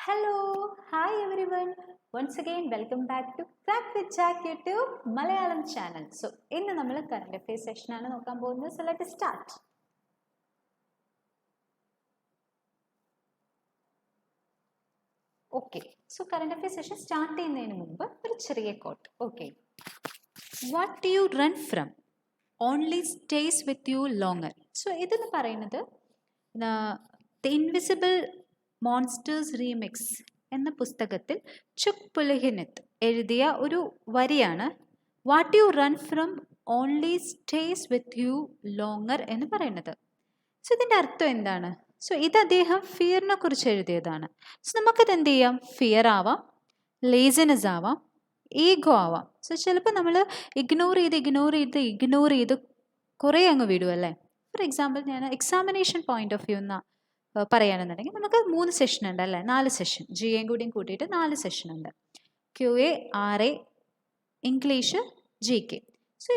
Hello, hi everyone. Once again, welcome back to Crack with Jack YouTube Malayalam channel. So, ഇന്ന് നമ്മൾ current affairs section ആണ് നോക്കാൻ പോകുന്നത്. So, let's start. Okay. So, current affairs session start ചെയ്യുന്നതിന് മുമ്പ് ഒരു ചെറിയ quote. Okay. What do you run from only stays with you longer. So, ഇതെന്ന് പറയുന്നത് The Invisible Monsters Remix എന്ന പുസ്തകത്തിൽ ചുക് പുലഹിനത്ത് എഴുതിയ ഒരു വരിയാണ് what you run from only stays with you longer എന്ന് പറയുന്നത്. സോ ഇതിൻ്റെ അർത്ഥം എന്താണ്? സോ ഇത് അദ്ദേഹം ഫിയറിനെ കുറിച്ച് എഴുതിയതാണ്. സോ നമുക്കിത് എന്ത് ചെയ്യാം? ഫിയർ ആവാം, ലേസിനെസ് ആവാം, ഈഗോ ആവാം. സോ ചിലപ്പോൾ നമ്മൾ ഇഗ്നോർ ചെയ്ത് കുറേ അങ്ങ് വിടുമല്ലേ. ഫോർ എക്സാമ്പിൾ ഞാൻ എക്സാമിനേഷൻ പോയിന്റ് ഓഫ് വ്യൂ എന്നാ പറയുകയാണെന്നുണ്ടെങ്കിൽ നമുക്ക് 3 സെഷൻ ഉണ്ട് അല്ലേ, 4 സെഷൻ, ജി എയും കൂടിയും കൂട്ടിയിട്ട് 4 സെഷൻ ഉണ്ട്. QA, RA, English, GK. So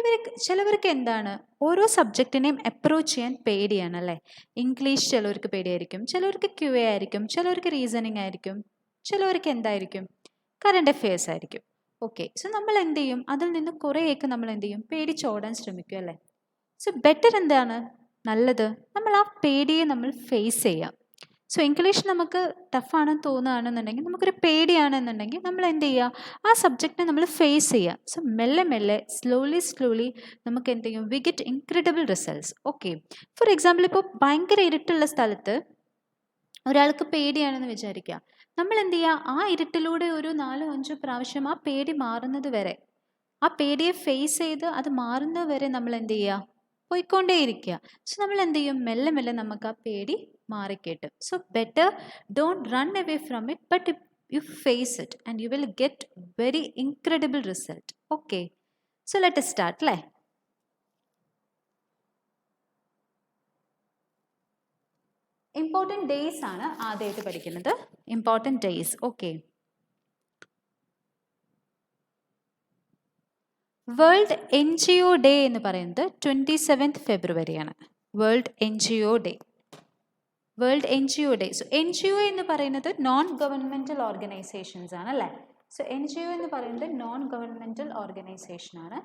ചിലവർക്ക് എന്താണ് ഓരോ സബ്ജക്റ്റിനെയും അപ്രോച്ച് ചെയ്യാൻ പേടിയാണ് അല്ലേ. ഇംഗ്ലീഷ് ചിലവർക്ക് പേടിയായിരിക്കും, ചിലവർക്ക് QA ആയിരിക്കും, ചിലവർക്ക് റീസണിങ് ആയിരിക്കും, ചിലവർക്ക് എന്തായിരിക്കും കറണ്ട് അഫെയർസ് ആയിരിക്കും. ഓക്കെ, സോ നമ്മൾ എന്ത് ചെയ്യും? അതിൽ നിന്ന് കുറേയൊക്കെ നമ്മൾ എന്ത് ചെയ്യും? പേടിച്ചോടാൻ ശ്രമിക്കും അല്ലേ. സോ ബെറ്റർ എന്താണ് നല്ലത്? നമ്മൾ ആ പേടിയെ നമ്മൾ ഫേസ് ചെയ്യാം. സോ ഇംഗ്ലീഷ് നമുക്ക് ടഫാണെന്ന് തോന്നുകയാണെന്നുണ്ടെങ്കിൽ, നമുക്കൊരു പേടിയാണെന്നുണ്ടെങ്കിൽ നമ്മൾ എന്ത് ചെയ്യുക? ആ സബ്ജക്റ്റിനെ നമ്മൾ ഫേസ് ചെയ്യുക. സോ മെല്ലെ സ്ലോലി നമുക്ക് എന്ത് ചെയ്യും? We get incredible results. Okay, for example ഇപ്പോൾ ഭയങ്കര ഇരുട്ടുള്ള സ്ഥലത്ത് ഒരാൾക്ക് പേടിയാണെന്ന് വിചാരിക്കുക. നമ്മൾ എന്ത് ചെയ്യുക? ആ ഇരുട്ടിലൂടെ ഒരു 4-5 പ്രാവശ്യം ആ പേടി മാറുന്നത് വരെ, ആ പേടിയെ ഫേസ് ചെയ്ത് അത് മാറുന്നത് വരെ നമ്മൾ എന്ത് ചെയ്യുക? പോയിക്കൊണ്ടേയിരിക്കുക. സോ നമ്മൾ എന്ത് ചെയ്യും? മെല്ലെ നമുക്ക് ആ പേടി മാറിക്കിട്ടും. So better don't run away from it, but you face it and you will get very incredible result. Okay, so let us start അല്ലേ. ഇമ്പോർട്ടൻറ്റ് ഡേയ്സ് ആണ് ആദ്യമായിട്ട് പഠിക്കുന്നത്. Important days. Okay, world NGO day എന്ന് പറയുന്നത് 27th ഫെബ്രുവരിയാണ്. World NGO day. World NGO day. So NGO എന്ന് പറയുന്നത് non governmental organisations ആണ് അല്ലേ. സോ NGO എന്ന് പറയുന്നത് നോൺ ഗവൺമെൻറ്റൽ ഓർഗനൈസേഷൻ ആണ്.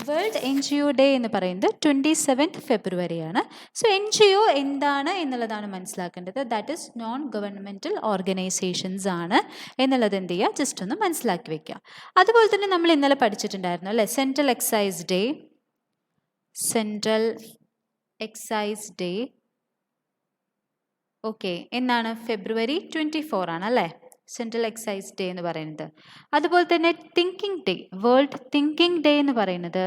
വേൾഡ് NGO ഡേ എന്ന് പറയുന്നത് 27th ഫെബ്രുവരിയാണ്. സോ NGO എന്താണ് എന്നുള്ളതാണ് മനസ്സിലാക്കേണ്ടത്. That is known governmental organisations ആണ് എന്നുള്ളത് എന്ത് ചെയ്യുക? ജസ്റ്റ് ഒന്ന് മനസ്സിലാക്കി വെക്കുക. അതുപോലെ തന്നെ നമ്മൾ ഇന്നലെ പഠിച്ചിട്ടുണ്ടായിരുന്നു അല്ലേ, central excise day. Central excise day okay എന്നാണ്? ഫെബ്രുവരി 24 ആണ് അല്ലേ സെൻട്രൽ എക്സൈസ് ഡേ എന്ന് പറയുന്നത്. അതുപോലെ തന്നെ thinking day, world thinking day എന്ന് പറയുന്നത്,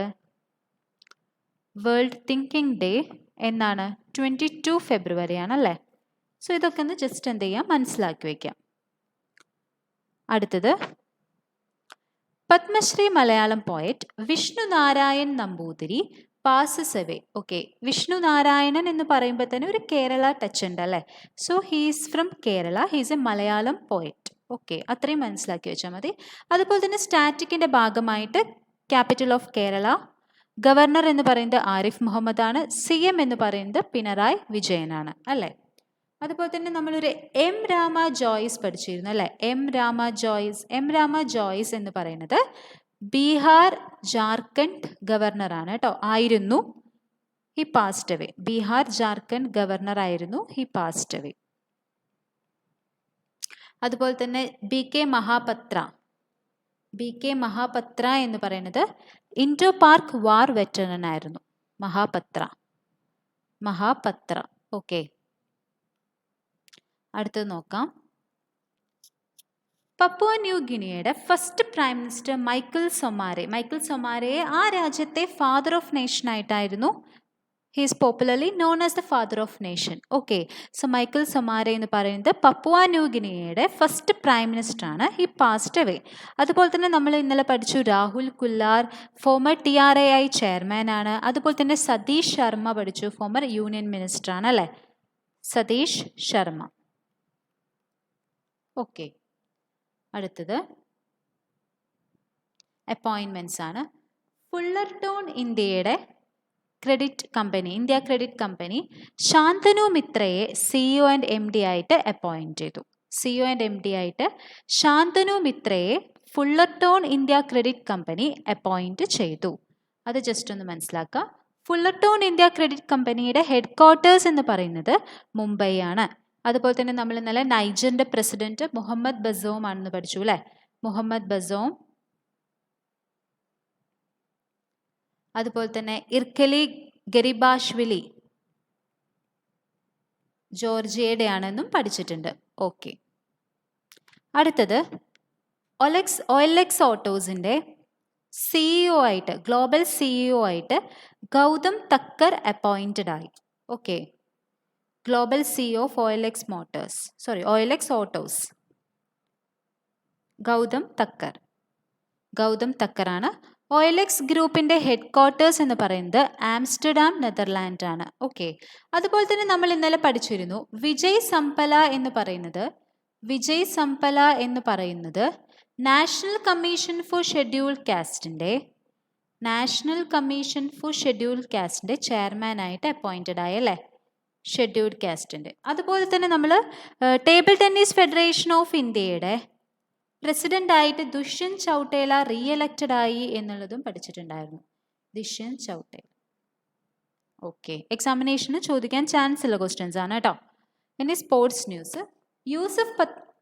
വേൾഡ് തിങ്കിങ് ഡേ എന്നാണ്? 22 ഫെബ്രുവരി ആണല്ലേ. സോ ഇതൊക്കെ ഒന്ന് ജസ്റ്റ് എന്ത് ചെയ്യാം? മനസ്സിലാക്കി വയ്ക്കാം. അടുത്തത് Padmashri Malayalam poet Vishnu Narayan Namboothiri passes away. Okay, Vishnu Narayanan എന്ന് പറയുമ്പോൾ തന്നെ ഒരു കേരള ടച്ച് ഉണ്ട് അല്ലേ. So he's from Kerala, he's a Malayalam poet. Okay, അത്രയും മനസ്സിലാക്കി വെച്ചാൽ മതി. അതുപോലെ തന്നെ സ്റ്റാറ്റിക്കിൻ്റെ ഭാഗമായിട്ട് ക്യാപിറ്റൽ ഓഫ് കേരള, ഗവർണർ എന്ന് പറയുന്നത് ആരിഫ് മുഹമ്മദ് ആണ്, CM എന്ന് പറയുന്നത് പിണറായി വിജയനാണ് അല്ലേ. അതുപോലെ തന്നെ നമ്മളൊരു M രാമ ജോയ്സ് പഠിച്ചിരുന്നു അല്ലേ. M രാമ ജോയ്സ് എന്ന് പറയുന്നത് ബീഹാർ ജാർഖണ്ഡ് ഗവർണറാണ് കേട്ടോ, ആയിരുന്നു. He passed away. Bihar Jharkhand governor ആയിരുന്നു. He passed away. അതുപോലെ തന്നെ BK മഹാപത്ര എന്ന് പറയുന്നത് ഇൻഡോ പാർക്ക് വാർ വെറ്ററൻ ആയിരുന്നു. മഹാപത്ര. ഓക്കെ, അടുത്തത് നോക്കാം. പപ്പുവ ന്യൂ ഗിനിയയുടെ ഫസ്റ്റ് പ്രൈം മിനിസ്റ്റർ മൈക്കിൾ സൊമാരയെ ആ രാജ്യത്തെ ഫാദർ ഓഫ് നേഷൻ ആയിട്ടായിരുന്നു. He is popularly known as the father of nation. Okay, so Michael Somare എന്ന് പറയുന്നത് പപ്പുവ ന്യൂ ഗിനിയയുടെ ഫസ്റ്റ് പ്രൈം മിനിസ്റ്റർ ആണ്. He passed away. അതുപോലെ തന്നെ നമ്മൾ ഇന്നലെ പഠിച്ചു Rahul Khullar former TRAI chairman ആണ്. അതുപോലെ തന്നെ സതീഷ് ശർമ്മ പഠിച്ചു, ഫോമർ യൂണിയൻ മിനിസ്റ്റർ ആണ് അല്ലേ, സതീഷ് ശർമ്മ. ഓക്കെ, അടുത്തത് അപ്പോയിൻമെൻറ്റ്സ് ആണ്. Fullerton India credit company Shantanu മിത്രയെ CEO ആൻഡ് MD ആയിട്ട് അപ്പോയിൻറ്റ് ചെയ്തു. CEO ആൻഡ് MD ആയിട്ട് ശാന്തനു മിത്രയെ Fullerton India credit company appoint ചെയ്തു. അത് ജസ്റ്റ് ഒന്ന് മനസ്സിലാക്കുക. ഫുള്ളർടോൺ ഇന്ത്യ ക്രെഡിറ്റ് കമ്പനിയുടെ ഹെഡ് ക്വാർട്ടേഴ്സ് എന്ന് പറയുന്നത് മുംബൈ ആണ്. അതുപോലെ തന്നെ നമ്മൾ ഇന്നലെ നൈജറിൻ്റെ പ്രസിഡന്റ് മുഹമ്മദ് ബസോം ആണെന്ന് പഠിച്ചു അല്ലേ? മുഹമ്മദ് ബസോം. അതുപോലെ തന്നെ ഇർക്കലി ഗരിബാഷ്വിലി ജോർജിയയുടെ ആണെന്നും പഠിച്ചിട്ടുണ്ട്. ഓക്കെ, അടുത്തത് OLX ഓട്ടോസിൻ്റെ CEO ആയിട്ട്, ഗ്ലോബൽ CEO ആയിട്ട് ഗൗതം തക്കർ അപ്പോയിൻറ്റഡ് ആയി. Okay, global CEO of OLX Autos Gautam തക്കറാണ്. OLX ഗ്രൂപ്പിൻ്റെ ഹെഡ് ക്വാർട്ടേഴ്സ് എന്ന് പറയുന്നത് ആംസ്റ്റർഡാം, നെതർലാൻഡ് ആണ്. ഓക്കെ, അതുപോലെ തന്നെ നമ്മൾ ഇന്നലെ പഠിച്ചിരുന്നു വിജയ് സമ്പല എന്ന് പറയുന്നത് നാഷണൽ കമ്മീഷൻ ഫോർ ഷെഡ്യൂൾഡ് കാസ്റ്റിൻ്റെ ചെയർമാനായിട്ട് അപ്പോയിൻറ്റഡ് ആയല്ലേ? ഷെഡ്യൂൾഡ് കാസ്റ്റിൻ്റെ. അതുപോലെ തന്നെ നമ്മൾ ടേബിൾ ടെന്നീസ് ഫെഡറേഷൻ ഓഫ് ഇന്ത്യയുടെ പ്രസിഡൻ്റായിട്ട് ദുഷ്യന്ത് ചൗട്ടേല റീഎലക്റ്റഡ് ആയി എന്നുള്ളതും പഠിച്ചിട്ടുണ്ടായിരുന്നു. ദുഷ്യന്ത് ചൗട്ടേല. ഓക്കെ, എക്സാമിനേഷന് ചോദിക്കാൻ ചാൻസ് ഉള്ള ക്വസ്റ്റ്യൻസ് ആണ് കേട്ടോ. ഇനി സ്പോർട്സ് ന്യൂസ്. യൂസഫ്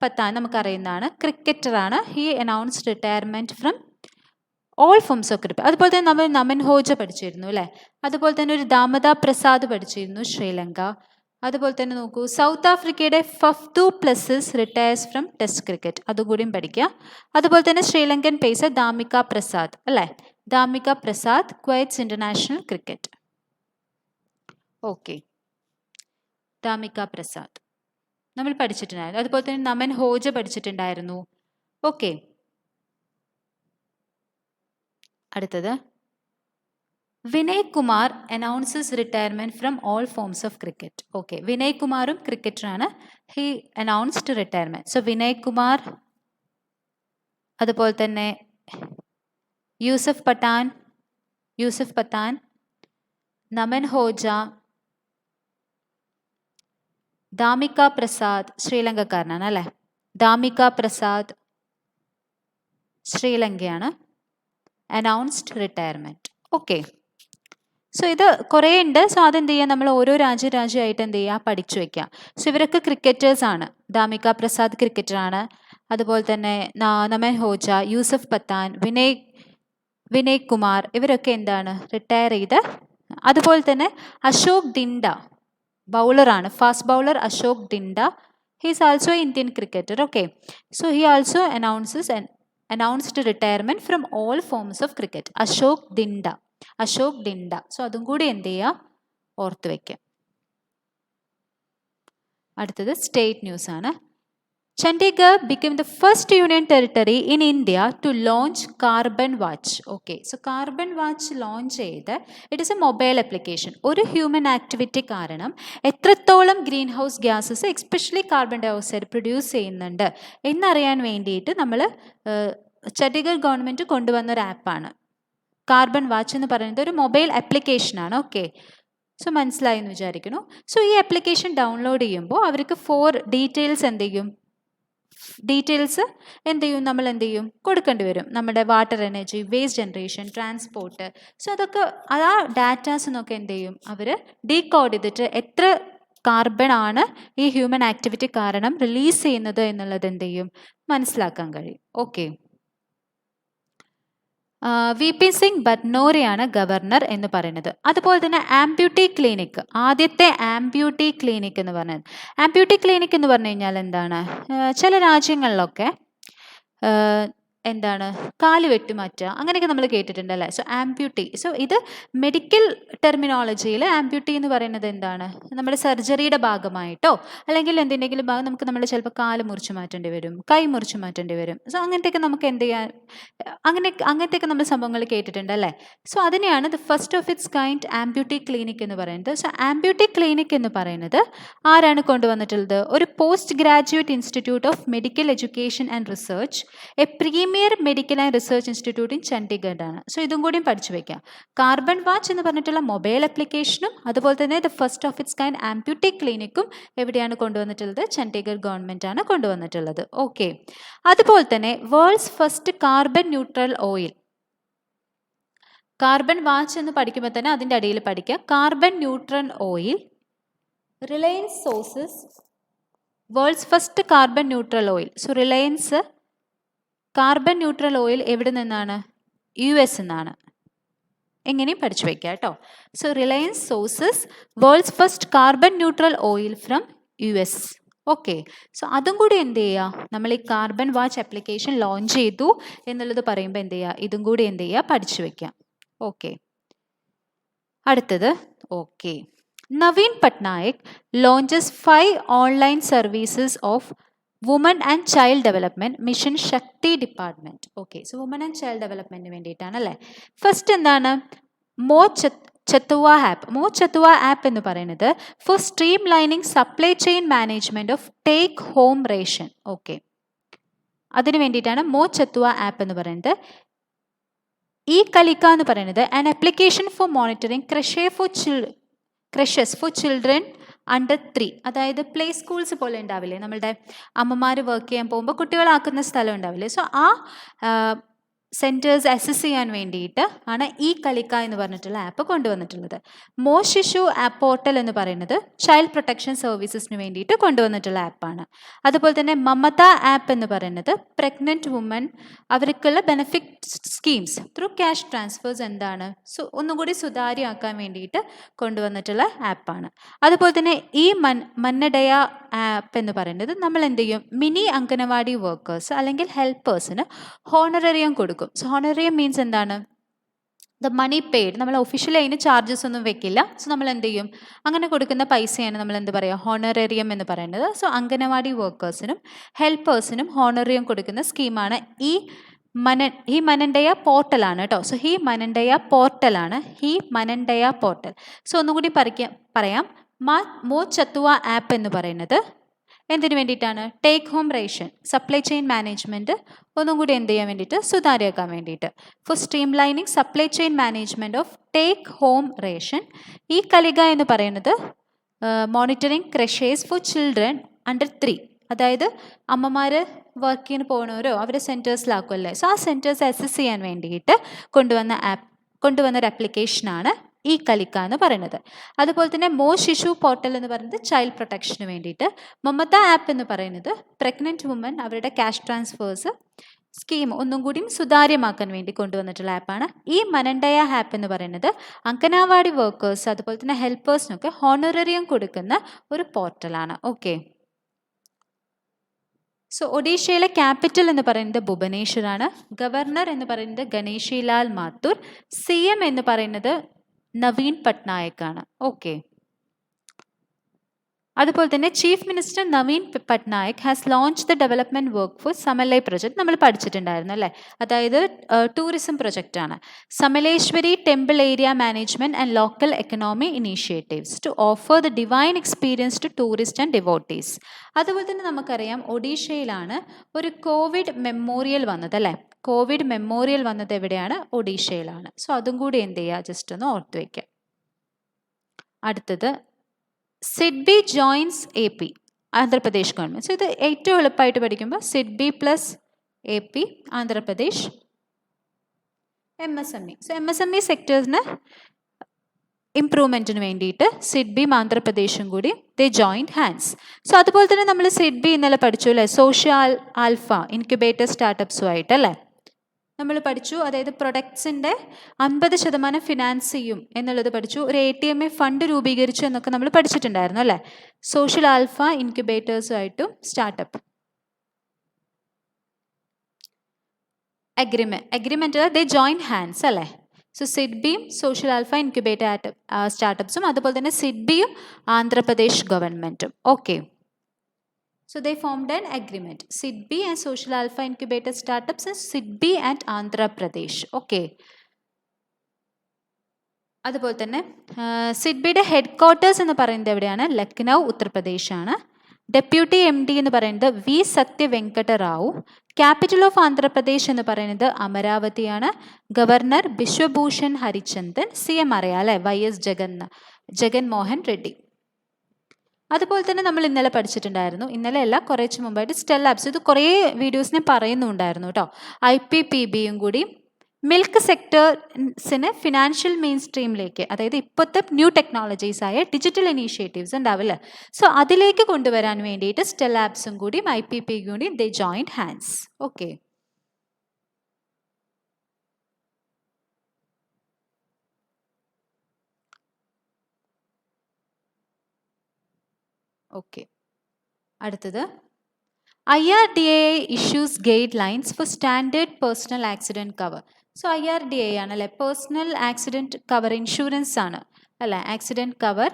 പത്താൻ നമുക്കറിയുന്നതാണ്, ക്രിക്കറ്ററാണ്. He announced retirement from all forms of cricket. അതുപോലെ തന്നെ നമ്മൾ നമൻ ഹോജ പഠിച്ചിരുന്നു അല്ലേ? അതുപോലെ തന്നെ ഒരു ദാമദ പ്രസാദ് പഠിച്ചിരുന്നു, ശ്രീലങ്ക. അതുപോലെ തന്നെ നോക്കൂ, സൗത്ത് ആഫ്രിക്കയുടെ Faf du Plessis retires from test cricket, അതുകൂടിയും പഠിക്കുക. അതുപോലെ തന്നെ ശ്രീലങ്കൻ പേസർ ദാമിക പ്രസാദ് അല്ലേ? Damika Prasad quits international cricket. Okay, Damika Prasad നമ്മൾ പഠിച്ചിട്ടുണ്ടായിരുന്നു. അതുപോലെ തന്നെ നമൻ ഹോജ പഠിച്ചിട്ടുണ്ടായിരുന്നു. ഓക്കെ, അടുത്തത് Vinay Kumar announces retirement from all forms of cricket. Okay, Vinay കുമാറും ക്രിക്കറ്ററാണ്. He announced retirement. So Vinay Kumar, അതുപോലെ തന്നെ യൂസഫ് പത്താൻ, നമൻ ഹോജ, ദാമിക പ്രസാദ് ശ്രീലങ്കക്കാരനാണ് അല്ലേ? ദാമിക പ്രസാദ് ശ്രീലങ്കയാണ്. Announced retirement. ഓക്കെ, സോ ഇത് കുറേ ഉണ്ട്. സോ അതെന്ത് ചെയ്യുക, നമ്മൾ ഓരോ രാജ്യമായിട്ട് എന്ത് ചെയ്യുക, പഠിച്ചു വയ്ക്കുക. സോ ഇവരൊക്കെ ക്രിക്കറ്റേഴ്സാണ്. ദാമിക പ്രസാദ് ക്രിക്കറ്ററാണ്. അതുപോലെ തന്നെ നമൻ ഹോജ, യൂസഫ് പത്താൻ, വിനയ് കുമാർ ഇവരൊക്കെ എന്താണ്, റിട്ടയർ ചെയ്ത്. അതുപോലെ തന്നെ അശോക് ഡിൻഡ ബൗളറാണ്, fast bowler Ashok Dinda. He is also Indian cricketer. Okay, so he also announced retirement from all forms of cricket. Ashok Dinda. So അതും കൂടി എന്ത് ചെയ്യുക, ഓർത്ത് വയ്ക്കുക. അടുത്തത് സ്റ്റേറ്റ് ന്യൂസ് ആണ്. Chandigarh became the first union territory in India to launch Carbon Watch. Okay, so Carbon Watch launch ചെയ്ത് it is a mobile application. ഒരു ഹ്യൂമൻ ആക്ടിവിറ്റി കാരണം എത്രത്തോളം greenhouse gases especially carbon dioxide produce ചെയ്യുന്നുണ്ട് എന്നറിയാൻ വേണ്ടിയിട്ട് നമ്മൾ Chandigarh government കൊണ്ടുവന്നൊരു ആപ്പാണ് carbon watch എന്ന് പറയുന്നത്. ഒരു മൊബൈൽ ആപ്ലിക്കേഷനാണ്. ഓക്കെ, സോ മനസ്സിലായി എന്ന് വിചാരിക്കുന്നു. സോ ഈ ആപ്ലിക്കേഷൻ ഡൗൺലോഡ് ചെയ്യുമ്പോൾ അവർക്ക് 4 ഡീറ്റെയിൽസ് എന്ത് ചെയ്യും, നമ്മൾ എന്ത് ചെയ്യും, കൊടുക്കേണ്ടി വരും. നമ്മുടെ water, energy, waste generation, transport. So അതൊക്കെ ആ ഡാറ്റാസിനൊക്കെ എന്ത് ചെയ്യും, അവർ ഡീകോഡ് ചെയ്തിട്ട് എത്ര കാർബൺ ആണ് ഈ ഹ്യൂമൻ ആക്ടിവിറ്റി കാരണം റിലീസ് ചെയ്യുന്നത് എന്നുള്ളത് എന്ത് ചെയ്യും, മനസ്സിലാക്കാൻ കഴിയും. ഓക്കെ, VP സിംഗ് ബദ്നോറിയാണ് ഗവർണർ എന്ന് പറയുന്നത്. അതുപോലെ തന്നെ ആംബ്യൂട്ടി ക്ലിനിക്, ആദ്യത്തെ ആംബ്യൂട്ടി ക്ലിനിക് എന്ന് പറഞ്ഞത്. ആംബ്യൂട്ടി ക്ലിനിക് എന്ന് പറഞ്ഞു കഴിഞ്ഞാൽ എന്താണ്, ചില രാജ്യങ്ങളിലൊക്കെ എന്താണ് കാല് വെട്ടിമാറ്റുക അങ്ങനെയൊക്കെ നമ്മൾ കേട്ടിട്ടുണ്ട് അല്ലേ. സോ ആംബ്യൂട്ടി, സോ ഇത് മെഡിക്കൽ ടെർമിനോളജിയിൽ ആംബ്യൂട്ടി എന്ന് പറയുന്നത് എന്താണ്, നമ്മുടെ സർജറിയുടെ ഭാഗമായിട്ടോ അല്ലെങ്കിൽ എന്തിൻ്റെങ്കിലും ഭാഗം നമുക്ക് നമ്മൾ ചിലപ്പോൾ കാല് മുറിച്ച് മാറ്റേണ്ടി വരും, കൈ മുറിച്ച് മാറ്റേണ്ടി വരും. സോ അങ്ങനത്തെയൊക്കെ നമുക്ക് എന്ത് ചെയ്യാൻ, അങ്ങനത്തെയൊക്കെ നമ്മൾ സംഭവങ്ങൾ കേട്ടിട്ടുണ്ട് അല്ലേ. സോ അതിനെയാണ് the first of its kind amputee clinic എന്ന് പറയുന്നത്. സോ ആംബ്യൂട്ടി ക്ലിനിക് എന്ന് പറയുന്നത് ആരാണ് കൊണ്ടുവന്നിട്ടുള്ളത്, ഒരു post graduate institute of medical education and research, A premium premier medical and research institute in Chandigarh ആണ്. സോ ഇതും കൂടിയും പഠിച്ചു വെക്കാം. കാർബൺ വാച്ച് എന്ന് പറഞ്ഞിട്ടുള്ള മൊബൈൽ ആപ്ലിക്കേഷനും അതുപോലെ തന്നെ the first of its kind amputee ക്ലിനിക്കും എവിടെയാണ് കൊണ്ടുവന്നിട്ടുള്ളത്? ചണ്ഡീഗഡ് ഗവൺമെൻറ് ആണ് കൊണ്ടുവന്നിട്ടുള്ളത്. ഓക്കെ, അതുപോലെ തന്നെ world's first carbon neutral oil. Carbon watch എന്ന് പഠിക്കുമ്പോൾ തന്നെ അതിൻ്റെ അടിയിൽ പഠിക്കുക carbon neutral oil. Reliance sources world's first carbon neutral oil. So Reliance carbon neutral oil എവിടെ നിന്നാണ്? US നിന്നാണ്. എങ്ങനെയും പഠിച്ചു വയ്ക്കുക കേട്ടോ. So Reliance sources world's first carbon neutral oil from US. Okay, so അതും കൂടി എന്ത് ചെയ്യുക? നമ്മൾ ഈ കാർബൺ വാച്ച് ആപ്ലിക്കേഷൻ ലോഞ്ച് ചെയ്തു എന്നുള്ളത് പറയുമ്പോൾ എന്ത് ചെയ്യുക? ഇതും കൂടി എന്ത് ചെയ്യുക? പഠിച്ചു വയ്ക്കാം. ഓക്കെ, അടുത്തത് okay, Naveen Patnaik launches 5 online services of women and child development mission Shakti department. Okay, so women and child ഡെവലപ്മെൻറ്റിന് വേണ്ടിയിട്ടാണ് അല്ലേ. ഫസ്റ്റ് എന്താണ്? മോ ചത്തുവ ആപ്പ്. മോ ചത്തുവ ആപ്പ് എന്ന് പറയുന്നത് for streamlining supply chain management of take home ration. Okay, അതിന് വേണ്ടിയിട്ടാണ് മോ ചത്തുവ ആപ്പ് എന്ന് പറയുന്നത്. ഈ കലിക്ക എന്ന് പറയുന്നത് an application for monitoring crushes four children under 3. അതായത് പ്ലേ സ്കൂൾസ് പോലെ ഉണ്ടാവില്ലേ, നമ്മളുടെ അമ്മമാർ വർക്ക് ചെയ്യാൻ പോകുമ്പോൾ കുട്ടികളാക്കുന്ന സ്ഥലം ഉണ്ടാവില്ലേ. സോ ആ സെൻറ്റേഴ്സ് അസസ് ചെയ്യാൻ വേണ്ടിയിട്ട് ആണ് ഈ കലിക്ക എന്ന് പറഞ്ഞിട്ടുള്ള ആപ്പ് കൊണ്ടുവന്നിട്ടുള്ളത്. മോ ശിശു ആപ്പ് പോർട്ടൽ എന്ന് പറയുന്നത് ചൈൽഡ് പ്രൊട്ടക്ഷൻ സർവീസസിന് വേണ്ടിയിട്ട് കൊണ്ടുവന്നിട്ടുള്ള ആപ്പാണ്. അതുപോലെ തന്നെ മമത ആപ്പ് എന്ന് പറയുന്നത് പ്രഗ്നൻറ്റ് വുമൻ അവർക്കുള്ള benefit schemes through cash transfers എന്താണ് ഒന്നുകൂടി സുതാര്യമാക്കാൻ വേണ്ടിയിട്ട് കൊണ്ടുവന്നിട്ടുള്ള ആപ്പാണ്. അതുപോലെ തന്നെ ഈ മന്നഡയ ആപ്പ് എന്ന് പറയുന്നത് നമ്മൾ എന്ത് ചെയ്യും? മിനി അംഗനവാടി വർക്കേഴ്സ് അല്ലെങ്കിൽ ഹെൽപ്പേഴ്സിന് ഹോണറേറിയം കൊടുക്കും. സോ ഹോണറേറിയം മീൻസ് എന്താണ്? The money paid. നമ്മൾ ഒഫീഷ്യലി അതിന് ചാർജസ് ഒന്നും വെക്കില്ല. സോ നമ്മൾ എന്ത് ചെയ്യും? അങ്ങനെ കൊടുക്കുന്ന പൈസയാണ് നമ്മൾ എന്ത് പറയുക? ഹോണറേറിയം എന്ന് പറയുന്നത്. സോ അംഗനവാടി വർക്കേഴ്സിനും ഹെൽപ്പേഴ്സിനും ഹോണറേറിയം കൊടുക്കുന്ന സ്കീമാണ് ഈ മനൻഡയ പോർട്ടലാണ് കേട്ടോ. സോ ഈ മനൻഡയ പോർട്ടലാണ് മനൻഡയ പോർട്ടൽ. സോ ഒന്നുകൂടി പറയാം. മോ ചത്തുവ ആപ്പ് എന്ന് പറയുന്നത് എന്തിനു വേണ്ടിയിട്ടാണ്? Take home ration supply chain management ഒന്നും കൂടി എന്ത് ചെയ്യാൻ വേണ്ടിയിട്ട്? സുതാര്യമാക്കാൻ വേണ്ടിയിട്ട്. For streamlining supply chain management of take home ration. ഈ കലിക എന്ന് പറയുന്നത് monitoring creches for children under 3. അതായത് അമ്മമാർ വർക്കിന് പോകുന്നവരോ അവരെ സെൻറ്റേഴ്സിലാക്കുമല്ലേ. സോ ആ സെൻറ്റേഴ്സ് അസസ് ചെയ്യാൻ വേണ്ടിയിട്ട് കൊണ്ടുവന്നൊരു ആപ്ലിക്കേഷനാണ് ഈ കലിക്ക എന്ന് പറയുന്നത്. അതുപോലെ തന്നെ മോ ശിശു പോർട്ടൽ എന്ന് പറയുന്നത് ചൈൽഡ് പ്രൊട്ടക്ഷന് വേണ്ടിയിട്ട്. മമത ആപ്പ് എന്ന് പറയുന്നത് പ്രഗ്നൻറ്റ് വുമൻ അവരുടെ ക്യാഷ് ട്രാൻസ്ഫേഴ്സ് സ്കീം ഒന്നും കൂടിയും സുതാര്യമാക്കാൻ വേണ്ടി കൊണ്ടുവന്നിട്ടുള്ള ആപ്പാണ്. ഈ മനൻഡയ ആപ്പ് എന്ന് പറയുന്നത് അംഗനവാടി വർക്കേഴ്സ് അതുപോലെ തന്നെ ഹെൽപ്പേഴ്സിനൊക്കെ ഹോണറേറിയം കൊടുക്കുന്ന ഒരു പോർട്ടലാണ്. ഓക്കെ, സോ ഒഡീഷയിലെ ക്യാപിറ്റൽ എന്ന് പറയുന്നത് ഭുവനേശ്വറാണ്. ഗവർണർ എന്ന് പറയുന്നത് ഗണേഷിലാൽ മാത്തൂർ. CM എന്ന് പറയുന്നത് നവീൻ പട്നായിക് ആണ്. ഓക്കെ, അതുപോലെ തന്നെ chief minister Naveen Patnaik has launch the development work for Samalei project. നമ്മൾ പഠിച്ചിട്ടുണ്ടായിരുന്നു അല്ലേ. അതായത് ടൂറിസം പ്രൊജക്റ്റാണ്. Samaleswari temple area management and local economy initiatives to offer the divine experience to tourist and devotees. അതുപോലെ തന്നെ നമുക്കറിയാം ഒഡീഷയിലാണ് ഒരു കോവിഡ് മെമ്മോറിയൽ വന്നത് അല്ലേ. കോവിഡ് മെമ്മോറിയൽ വന്നത് എവിടെയാണ്? ഒഡീഷയിലാണ്. സോ അതും കൂടി എന്ത് ചെയ്യുക? ജസ്റ്റ് ഒന്ന് ഓർത്ത് വയ്ക്കുക. അടുത്തത് SIDBI joints AP Andhra Pradesh government. So ഇത് ഏറ്റവും എളുപ്പമായിട്ട് പഠിക്കുമ്പോൾ SIDBI plus AP Andhra Pradesh MSME. So MSME സെക്ടേഴ്സിന് ഇംപ്രൂവ്മെൻറ്റിന് വേണ്ടിയിട്ട് സിഡ്ബിയും ആന്ധ്രാപ്രദേശും കൂടി ദേ ജോയിൻറ്റ് ഹാൻഡ്സ്. സോ അതുപോലെ തന്നെ നമ്മൾ സിഡ്ബി ഇന്നലെ പഠിച്ചു അല്ലേ, സോഷ്യൽ ആൽഫ ഇൻക്യുബേറ്റർ സ്റ്റാർട്ടപ്സുമായിട്ട് അല്ലേ നമ്മൾ പഠിച്ചു. അതായത് പ്രൊഡക്ട്സിൻ്റെ 50% ഫിനാൻസ് ചെയ്യും എന്നുള്ളത് പഠിച്ചു. ഒരു ATMA ഫണ്ട് രൂപീകരിച്ചു എന്നൊക്കെ നമ്മൾ പഠിച്ചിട്ടുണ്ടായിരുന്നു അല്ലേ. സോഷ്യൽ ആൽഫ ഇൻക്യുബേറ്റേഴ്സുമായിട്ടും സ്റ്റാർട്ടപ്പ് അഗ്രിമെൻറ്റ് ദേ ജോയിൻ ഹാൻഡ്സ് അല്ലേ. സോ സിഡ്ബിയും സോഷ്യൽ ആൽഫ ഇൻക്യുബേറ്റർ സ്റ്റാർട്ടപ്സും അതുപോലെ തന്നെ സിഡ്ബിയും ആന്ധ്രാപ്രദേശ് ഗവൺമെൻറ്റും. Okay, so they formed an agreement. SIDBI and Social Alpha Incubator Startups and SIDBI and Andhra Pradesh. Okay. അതുപോലെ തന്നെ സിഡ്ബിയുടെ ഹെഡ് ക്വാർട്ടേഴ്സ് എന്ന് പറയുന്നത് എവിടെയാണ്? ലക്നൗ ഉത്തർപ്രദേശ് ആണ്. ഡെപ്യൂട്ടി MD എന്ന് പറയുന്നത് V Satya Venkata Rao. Capital of Andhra Pradesh എന്ന് പറയുന്നത് അമരാവതിയാണ്. ഗവർണർ ബിശ്വഭൂഷൺ ഹരിചന്ദൻ. CM അറിയാം അല്ലെ, YS ജഗൻമോഹൻ റെഡ്ഡി. അതുപോലെ തന്നെ നമ്മൾ ഇന്നലെ പഠിച്ചിട്ടുണ്ടായിരുന്നു, ഇന്നലെ അല്ല കുറച്ച് മുമ്പായിട്ട്, സ്റ്റെൽ ലാബ്സ്. ഇത് കുറേ വീഡിയോസിനെ പറയുന്നുണ്ടായിരുന്നു കേട്ടോ. IPPBയും കൂടി മിൽക്ക് സെക്ടേഴ്സിന് ഫിനാൻഷ്യൽ മെയിൻ സ്ട്രീമിലേക്ക്, അതായത് ഇപ്പോഴത്തെ ന്യൂ ടെക്നോളജീസ് ആയ ഡിജിറ്റൽ ഇനീഷ്യേറ്റീവ്സ് ഉണ്ടാവില്ല, സോ അതിലേക്ക് കൊണ്ടുവരാൻ വേണ്ടിയിട്ട് സ്റ്റെൽ ലാബ്സും കൂടി IPPയും കൂടി they joined hands. Okay, okay. അടുത്തത് IRDA issues guidelines for standard personal accident cover. So IRDA ആണ് അല്ലെ, പേഴ്സണൽ ആക്സിഡൻറ്റ് കവർ ഇൻഷുറൻസ് ആണ് അല്ലെ, ആക്സിഡൻറ്റ് കവർ.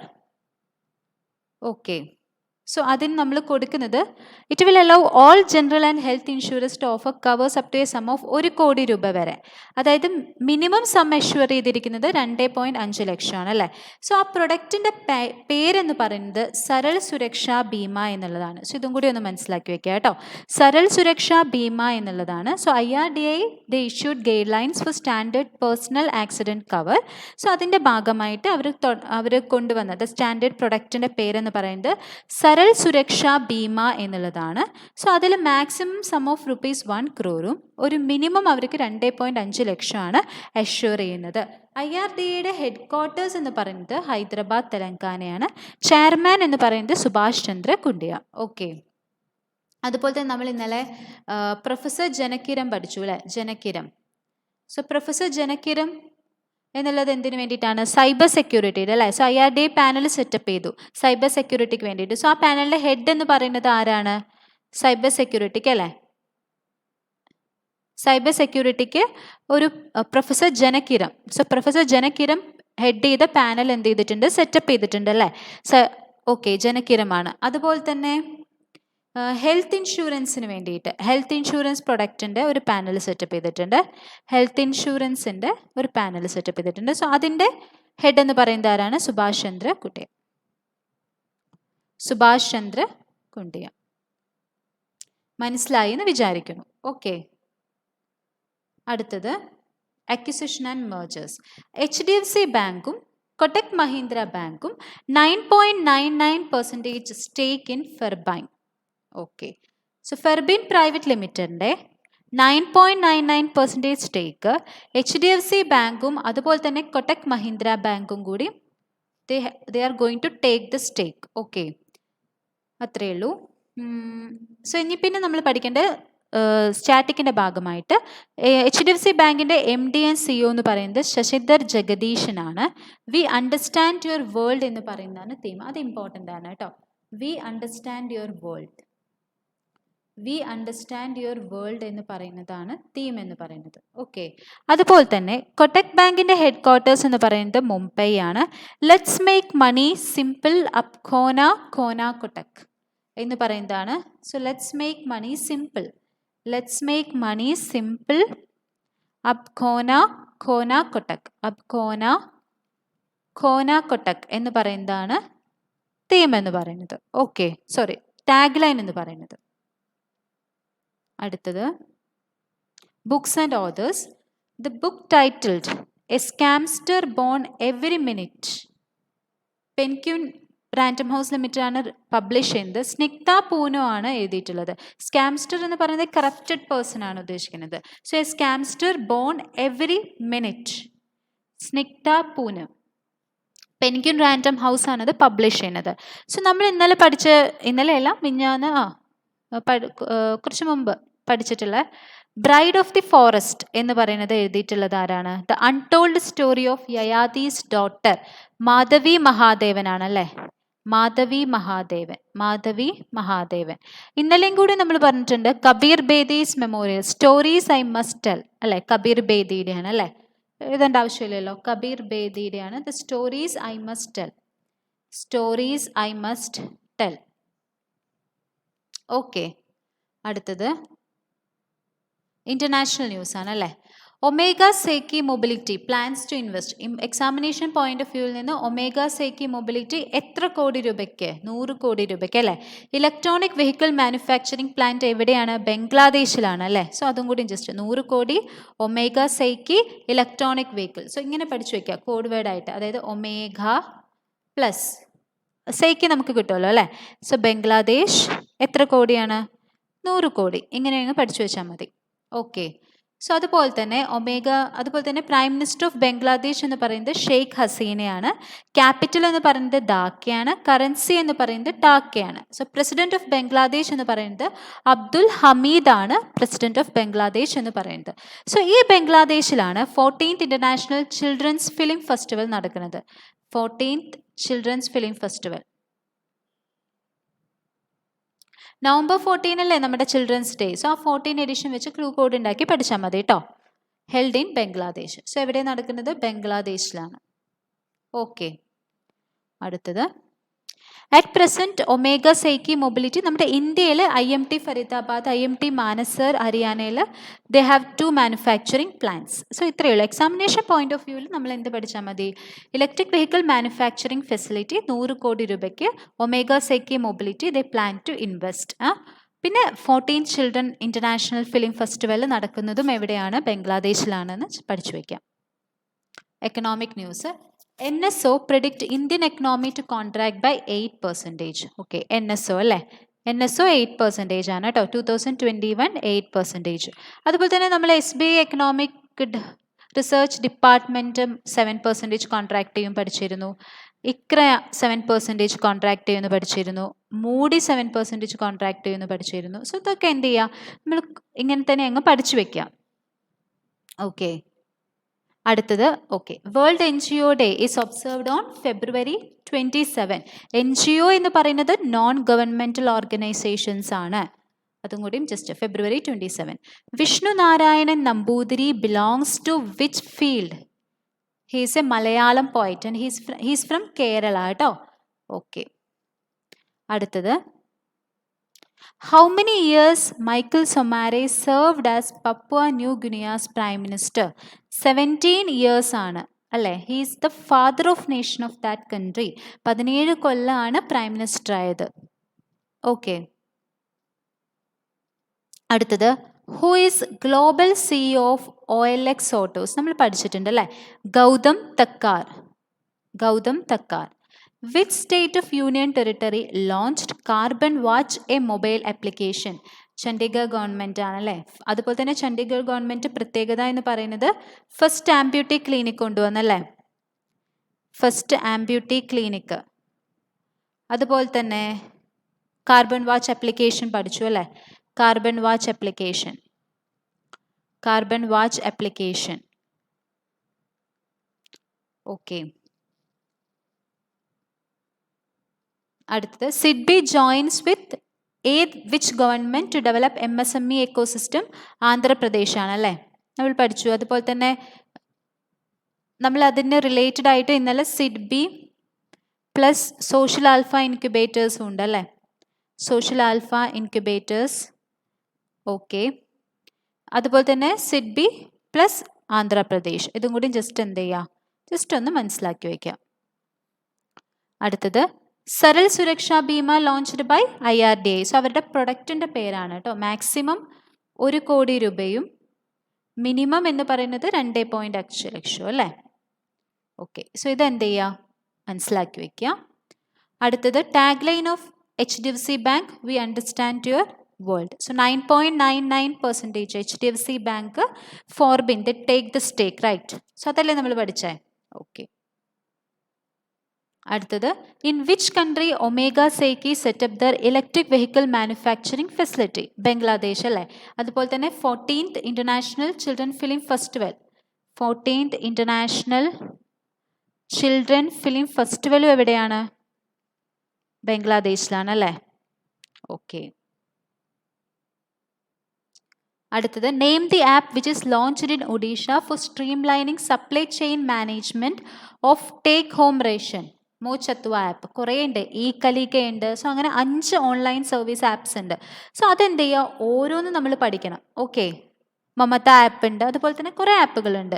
ഓക്കെ, സോ അതിന് നമ്മൾ കൊടുക്കുന്നത് it will allow all general and health insurance to offer covers up to a sum of 1 കോടി രൂപ വരെ. അതായത് മിനിമം സം എഷ്യൂർ ചെയ്തിരിക്കുന്നത് 2.5 ലക്ഷമാണ് അല്ലേ. സോ ആ പ്രൊഡക്റ്റിൻ്റെ പേരെന്ന് പറയുന്നത് സരൾ സുരക്ഷാ ബീമ എന്നുള്ളതാണ്. സോ ഇതും കൂടി ഒന്ന് മനസ്സിലാക്കി വെക്കുക കേട്ടോ. സരൾ സുരക്ഷാ ബീമ എന്നുള്ളതാണ്. So IRDA the issued guidelines for standard personal accident cover. So അതിൻ്റെ ഭാഗമായിട്ട് അവർ കൊണ്ടുവന്നത് സ്റ്റാൻഡേർഡ് പ്രൊഡക്റ്റിൻ്റെ പേരെന്ന് പറയുന്നത് സരൾ സുരക്ഷാ ബീമ എന്നുള്ളതാണ്. സോ അതിൽ മാക്സിമം സം ഓഫ് ₹1 crore ഒരു മിനിമം അവർക്ക് 2.5 ലക്ഷമാണ് അഷ്യൂർ ചെയ്യുന്നത്. IRDAയുടെ ഹെഡ് ക്വാർട്ടേഴ്സ് എന്ന് പറയുന്നത് ഹൈദരാബാദ്, തെലങ്കാനയാണ്. ചെയർമാൻ എന്ന് പറയുന്നത് സുഭാഷ് ചന്ദ്ര കുണ്ടിയ. ഓക്കെ, അതുപോലെ തന്നെ നമ്മൾ ഇന്നലെ പ്രൊഫസർ ജനകിരം പഠിച്ചു അല്ലേ, ജനകിരം. സോ പ്രൊഫസർ ജനകിരം എന്നുള്ളത് എന്തിനു വേണ്ടിയിട്ടാണ്? സൈബർ സെക്യൂരിറ്റിയുടെ അല്ലേ. സോ IRDA പാനൽ സെറ്റപ്പ് ചെയ്തു സൈബർ സെക്യൂരിറ്റിക്ക് വേണ്ടിയിട്ട്. സോ ആ പാനലിൻ്റെ ഹെഡ് എന്ന് പറയുന്നത് ആരാണ്? സൈബർ സെക്യൂരിറ്റിക്ക് അല്ലേ, സൈബർ സെക്യൂരിറ്റിക്ക് ഒരു പ്രൊഫസർ ജനകിരം. സോ പ്രൊഫസർ ജനകിരം ഹെഡ് ചെയ്ത പാനൽ എന്ത് ചെയ്തിട്ടുണ്ട്? സെറ്റപ്പ് ചെയ്തിട്ടുണ്ട് അല്ലേ. ഓക്കെ, ജനകിരമാണ്. അതുപോലെ തന്നെ ഹെൽത്ത് ഇൻഷുറൻസിന് വേണ്ടിയിട്ട് ഹെൽത്ത് ഇൻഷുറൻസ് പ്രൊഡക്റ്റിൻ്റെ ഒരു പാനൽ സെറ്റപ്പ് ചെയ്തിട്ടുണ്ട്. ഹെൽത്ത് ഇൻഷുറൻസിൻ്റെ ഒരു പാനൽ സെറ്റപ്പ് ചെയ്തിട്ടുണ്ട്. സോ അതിൻ്റെ ഹെഡ് എന്ന് പറയുന്നത് ആരാണ്? സുഭാഷ് ചന്ദ്ര കുണ്ടിയ. സുഭാഷ് ചന്ദ്ര കുണ്ടിയ. മനസ്സിലായി എന്ന് വിചാരിക്കുന്നു. ഓക്കെ, അടുത്തത് അക്വിസിഷൻ ആൻഡ് മെർജേഴ്സ്. HDFC ബാങ്കും കൊട്ടക് മഹീന്ദ്ര ബാങ്കും 9.99% stake in Ferbine. Okay, so Ferbine private ലിമിറ്റഡിൻ്റെ 9.99% സ്റ്റേക്ക് HDFC ബാങ്കും അതുപോലെ തന്നെ കൊട്ടക് മഹീന്ദ്ര ബാങ്കും കൂടി they are going to take the stake. Okay, അത്രയേ ഉള്ളൂ. സോ ഇനി പിന്നെ നമ്മൾ പഠിക്കേണ്ട സ്റ്റാറ്റിക്കിൻ്റെ ഭാഗമായിട്ട് HDFC ബാങ്കിൻ്റെ MD ആൻഡ് CEO എന്ന് പറയുന്നത് ശശിധർ ജഗദീശനാണ്. വി അണ്ടർസ്റ്റാൻഡ് യുവർ വേൾഡ് എന്ന് പറയുന്നതാണ് തീം. അത് ഇമ്പോർട്ടൻ്റ് ആണ് കേട്ടോ. We understand your world. We understand your world എന്ന് പറയുന്നതാണ് തീം എന്ന് പറയുന്നത്. ഓക്കെ, അതുപോലെ തന്നെ കൊട്ടക് ബാങ്കിൻ്റെ ഹെഡ് ക്വാർട്ടേഴ്സ് എന്ന് പറയുന്നത് മുംബൈ ആണ്. ലെറ്റ്സ് മേക്ക് മണി സിമ്പിൾ അപ് ഖോന കൊട്ടക് എന്ന് പറയുന്നതാണ്. So let's make money simple. Let's make money simple അപ് ഖോന കൊട്ടക്. അപ് ഖോന കൊട്ടക് എന്ന് പറയുന്നതാണ് തീം എന്ന് പറയുന്നത്. ഓക്കെ, സോറി, ടാഗ് ലൈൻ എന്ന് പറയുന്നത്. അടുത്തത് books and authors. The book titled a scamster born every minute. Penguin Random House Limited ആണ് പബ്ലിഷ് ചെയ്യുന്നത്. സ്നിഗ്ധ പൂനോ ആണ് എഴുതിയിട്ടുള്ളത്. സ്കാംസ്റ്റർ എന്ന് പറയുന്നത് കറപ്റ്റഡ് പേഴ്സൺ ആണ് ഉദ്ദേശിക്കുന്നത്. So a scamster born every minute, Snigdha Poonam. Penguin Random House ആണ് അത് പബ്ലിഷ് ചെയ്യുന്നത്. സോ നമ്മൾ ഇന്നലെയല്ല മിഞ്ഞാന്ന് കുറച്ച് മുമ്പ് പഠിച്ചിട്ടുള്ള ബ്രൈഡ് ഓഫ് ദി ഫോറസ്റ്റ് എന്ന് പറയുന്നത് എഴുതിയിട്ടുള്ളത് ആരാണ്? The untold story of Yayati's daughter, Madhavi മഹാദേവനാണ് അല്ലേ. മാധവി മഹാദേവൻ. ഇന്നലെയും കൂടി നമ്മൾ പറഞ്ഞിട്ടുണ്ട് Kabir Bedi's memorial stories I must tell അല്ലേ. കബീർ ബേദിയുടെയാണ് അല്ലേ, എഴുതേണ്ട ആവശ്യമില്ലല്ലോ. കബീർ ബേദിയുടെയാണ് the stories I must tell. Stories I must tell. Okay, അടുത്തത് ഇന്റർനാഷണൽ ന്യൂസ് ആണ് അല്ലേ. Omega Seiki mobility plans to invest. Examination point of വ്യൂവിൽ നിന്ന് ഒമേഗ സേക്കി മൊബിലിറ്റി എത്ര കോടി രൂപയ്ക്ക്? 100 കോടി രൂപയ്ക്ക് അല്ലേ. ഇലക്ട്രോണിക് വെഹിക്കിൾ മാനുഫാക്ചറിങ് പ്ലാന്റ് എവിടെയാണ്? ബംഗ്ലാദേശിലാണ് അല്ലേ. സോ അതും കൂടി ജസ്റ്റ് 100 കോടി ഒമേഗ സേക്കി ഇലക്ട്രോണിക് വെഹിക്കിൾ. സോ ഇങ്ങനെ പഠിച്ചു വയ്ക്കുക കോഡ് വേർഡ് ആയിട്ട്. അതായത് ഒമേഗ പ്ലസ് സേക്കി നമുക്ക് കിട്ടുമല്ലോ അല്ലേ. സോ ബംഗ്ലാദേശ് എത്ര കോടിയാണ്? 100 കോടി. ഇങ്ങനെ പഠിച്ചു വെച്ചാൽ മതി. ഓക്കെ. സോ അതുപോലെ തന്നെ പ്രൈം മിനിസ്റ്റർ ഓഫ് ബംഗ്ലാദേശ് എന്ന് പറയുന്നത് ഷെയ്ഖ് ഹസീനയാണ്. ക്യാപിറ്റൽ എന്ന് പറയുന്നത് ധാക്കയാണ്. കറൻസി എന്ന് പറയുന്നത് ടാക്കയാണ്. സോ പ്രസിഡന്റ് ഓഫ് ബംഗ്ലാദേശ് എന്ന് പറയുന്നത് അബ്ദുൽ ഹമീദ് ആണ്. പ്രസിഡന്റ് ഓഫ് ബംഗ്ലാദേശ് എന്ന് പറയുന്നത്. സോ ഈ ബംഗ്ലാദേശിലാണ് 14th international children's film festival നടക്കുന്നത്. 14th children's film festival November 14 അല്ലേ നമ്മുടെ ചിൽഡ്രൻസ് ഡേ. സോ ആ 14 എഡിഷൻ വെച്ച് ക്ലൂ കോഡ് ഉണ്ടാക്കി പഠിച്ചാൽ മതി കേട്ടോ. Held in Bangladesh. സോ എവിടെ നടക്കുന്നത്? ബംഗ്ലാദേശിലാണ്. ഓക്കെ. അടുത്തത് at present omega Seiki mobility നമ്മുടെ ഇന്ത്യയിൽ IMT ഫരീദാബാദ്, IMT മാനസർ ഹരിയാനയിൽ they have 2 manufacturing plants. So ഇത്രയേ ഉള്ളൂ. എക്സാമിനേഷൻ പോയിന്റ് ഓഫ് വ്യൂവിൽ നമ്മൾ എന്ത് പഠിച്ചാൽ മതി? ഇലക്ട്രിക് വെഹിക്കിൾ മാനുഫാക്ചറിങ് ഫെസിലിറ്റി 100 കോടി രൂപയ്ക്ക് Omega Seiki mobility they plan to invest. പിന്നെ 14th children international film festival നടക്കുന്നതും എവിടെയാണ്? ബംഗ്ലാദേശിലാണെന്ന് പഠിച്ചു വയ്ക്കാം. Economic news. NSO predict Indian economy to contract by 8%. Okay. NSO അല്ലേ. NSO 8% ആണ് കേട്ടോ. 2021 8%. അതുപോലെ തന്നെ നമ്മൾ SBI എക്കണോമിക് റിസർച്ച് ഡിപ്പാർട്ട്മെൻറ്റും 7% കോൺട്രാക്ട് ചെയ്യും പഠിച്ചിരുന്നു. ഇക്ര 7% കോൺട്രാക്ട് ചെയ്യുമെന്ന് പഠിച്ചിരുന്നു. മൂഡി 7% കോൺട്രാക്ട് ചെയ്യുമെന്ന് പഠിച്ചിരുന്നു. സോ ഇതൊക്കെ എന്ത് ചെയ്യുക? നമ്മൾ ഇങ്ങനെ തന്നെ അങ്ങ് പഠിച്ചു വെക്കാം. ഓക്കെ. അടുത്തത് okay. World NGO day is observed on February 27. NGO എന്ന് പറയുന്നത് നോൺ ഗവൺമെൻറ്റൽ ഓർഗനൈസേഷൻസ് ആണ്. അതും കൂടിയും just February 27. Vishnu Narayanan Namboothiri belongs to which field? He's a Malayalam poet and he's from Kerala കേട്ടോ. ഓക്കെ. അടുത്തത് How many years Michael Somare served as Papua New Guinea's Prime Minister? 17 years ആണ് അല്ലേ. He is the father of nation of that country. 17 കൊല്ലമാണ് prime minister ആയത്. Okay. അടുത്തത് who is global CEO of OLX Autos? നമ്മൾ പഠിച്ചിട്ടുണ്ട് അല്ലേ. Gautam Thakkar. Which state of union territory launched Carbon Watch, a mobile application? Chandigarh government ആണല്ലേ. അതുപോലെ തന്നെ Chandigarh government പ്രത്യേകത എന്ന് പറയുന്നത് ഫസ്റ്റ് ആംബ്യൂട്ടി ക്ലിനിക് കൊണ്ടുവന്നല്ലേ. First amputee clinic. അതുപോലെ തന്നെ കാർബൺ വാച്ച് ആപ്ലിക്കേഷൻ പഠിച്ചു അല്ലേ. Carbon watch application. ഓക്കെ. അടുത്തത് SIDBI joins with which government to develop MSME ecosystem? Andhra Pradesh ആണല്ലേ. നമ്മൾ പഠിച്ചു. അതുപോലെ തന്നെ നമ്മൾ അതിന് റിലേറ്റഡ് ആയിട്ട് ഇന്നലെ സിഡ്ബി പ്ലസ് സോഷ്യൽ ആൽഫ ഇൻക്യുബേറ്റേഴ്സും ഉണ്ട് അല്ലേ. Social alpha incubators. ഓക്കെ. അതുപോലെ തന്നെ സിഡ്ബി പ്ലസ് ആന്ധ്രാപ്രദേശ്. ഇതും കൂടി ജസ്റ്റ് എന്ത് ചെയ്യുക? ജസ്റ്റ് ഒന്ന് മനസ്സിലാക്കി വയ്ക്കാം. അടുത്തത് Saral Suraksha Bima launched by IRDA. So അവരുടെ പ്രൊഡക്റ്റിൻ്റെ പേരാണ് കേട്ടോ. മാക്സിമം 1 കോടി രൂപയും മിനിമം എന്ന് പറയുന്നത് 2.5 ലക്ഷം അല്ലേ. ഓക്കെ. സോ ഇതെന്ത് ചെയ്യുക? മനസ്സിലാക്കി വയ്ക്കുക. അടുത്തത് tag line of HDFC bank we understand your world. So 9.99% HDFC bank for being the take the stake right. So അതല്ലേ നമ്മൾ പഠിച്ചേ. ഓക്കെ. അടുത്തത് in which country Omega Seiki setup their electric vehicle manufacturing facility? Bangladesh അല്ലേ. അതുപോലെ തന്നെ 14th international children film festival. 14th international children film ഫെസ്റ്റിവലും എവിടെയാണ്? ബംഗ്ലാദേശിലാണ് അല്ലേ. ഓക്കെ. അടുത്തത് name the app which is launched in Odisha for streamlining supply chain management of take home ration? മോച്ചത്വ app. കുറേ ഉണ്ട്. കലിക ഉണ്ട്. സോ അങ്ങനെ 5 ഓൺലൈൻ സർവീസ് ആപ്സ് ഉണ്ട്. സോ അതെന്ത് ചെയ്യുക? ഓരോന്നും നമ്മൾ പഠിക്കണം. ഓക്കെ. മമത ആപ്പ് ഉണ്ട്, അതുപോലെ തന്നെ കുറേ ആപ്പുകളുണ്ട്.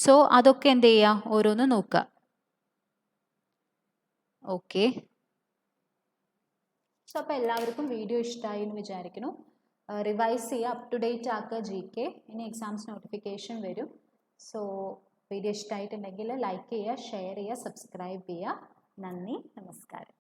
സോ അതൊക്കെ എന്ത് ചെയ്യുക, ഓരോന്ന് നോക്കുക. ഓക്കെ. സോ അപ്പോൾ എല്ലാവർക്കും വീഡിയോ ഇഷ്ടമായി എന്ന് വിചാരിക്കുന്നു. റിവൈസ് ചെയ്യുക, അപ് ടു ഡേറ്റ് ആക്കുക GK. ഇനി എക്സാംസ് നോട്ടിഫിക്കേഷൻ വരും. സോ വീഡിയോ ഇഷ്ടമായിട്ടുണ്ടെങ്കിൽ ലൈക്ക് ചെയ്യുക, ഷെയർ ചെയ്യുക, സബ്സ്ക്രൈബ് ചെയ്യുക. നന്ദി, നമസ്കാരം.